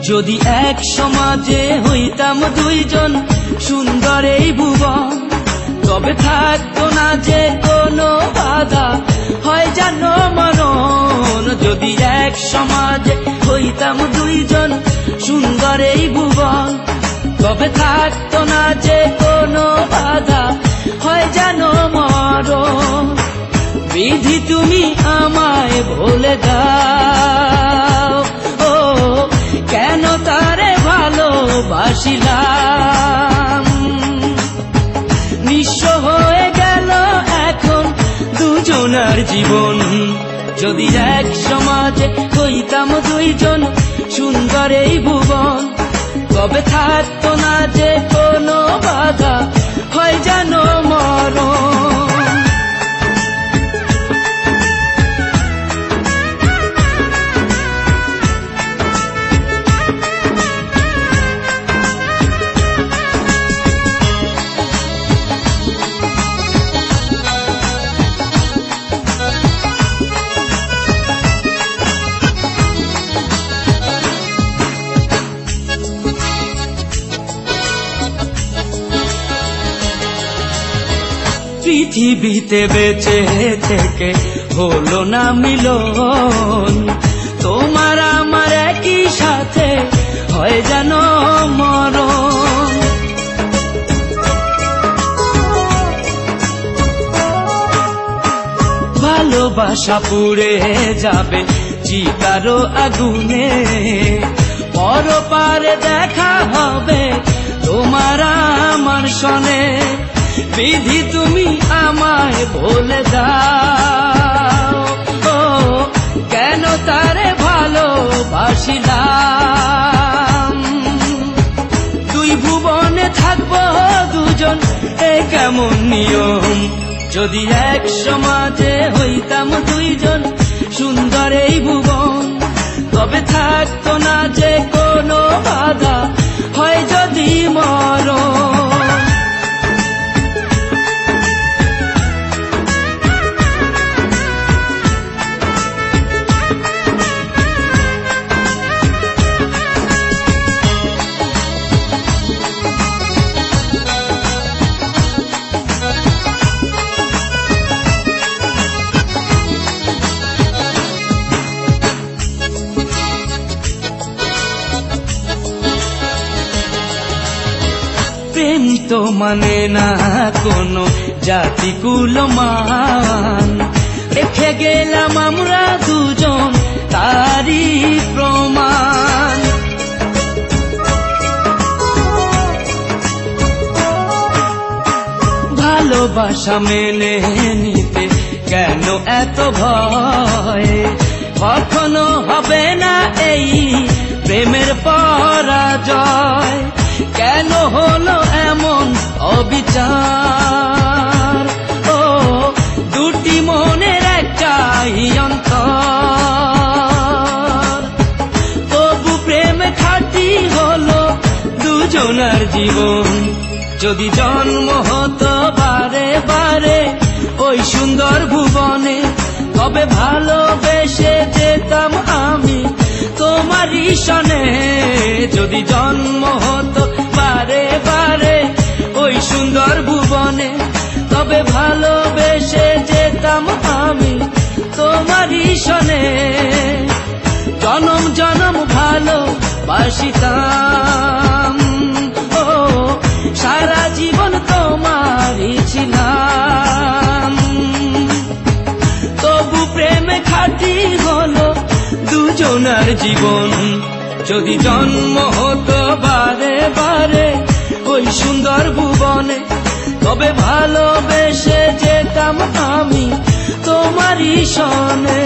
যদি এক সমাজে হইতাম দুইজন সুন্দর এই ভুবন, তবে থাকতো না যে কোনো বাধা, হয় জানো মনন। যদি এক সমাজে হইতাম দুইজন সুন্দর এই ভুবন, তবে থাকতো না যে কোনো বাধা, হয় জানো মরণ। বিধি তুমি আমায় ভুলে দাও, ও কেন তারে ভালোবাসিলাম। নিঃস্ব হয়ে গেল এখন দুজনার জীবন। যদি এক সমাজে হইতাম দুইজন সুন্দর এই ভুবন, তবে থাকতো না যে কোনো বাধা, হয় জানো মরণ। পৃথিবীতে বেঁচে থেকে হলো না মিলন, তোমার আমার একই সাথে হয় যেন মরণ। ভালোবাসা পুড়ে যাবে চিতারো আগুনে, পরপারে দেখা হবে তোমার আমার সনে। বিধি তুমি আমায় বলে দাও, ও কেন তারে ভালোবাসিলাম। দুই ভুবনে থাকবো দুজন, এ কেমন নিয়ম। যদি এক সমাজে হইতাম দুইজন সুন্দর এই ভুবন, তবে থাকতো না যে কোনো বাধা, হয় যদি মরণ। প্রেম তো মানে না কোনো জাতি কুলমান, রেখে গেলাম আমরা দুজন তারই প্রমাণ। ভালোবাসা মেনে নিতে কেন এত ভয়, কখনো হবে না এই প্রেমের পরাজয়। কেন হলো এমন অবিচার, ও দুটি মনের একটাই অন্তর। তবু প্রেম খাঁটি হলো দুজনার জীবন। যদি জন্ম হতো বারে বারে ওই সুন্দর ভুবনে, তবে ভালোবেসে যেতাম আমি তোমারই সনে। যদি জন্ম হতো বারে বারে ওই সুন্দর ভুবনে, তবে ভালোবেসে যেতাম আমি তোমারই সনে। জনম জনম ভালোবাসিতাম, ও সারা জীবন তোমারই ছিলাম। তবু প্রেম খাঁটি হলো দুজনার জীবন। যদি জন্ম হতো বারে বারে ওই সুন্দর ভুবনে, তবে ভালোবেসে যেতাম আমি তোমারই সনে।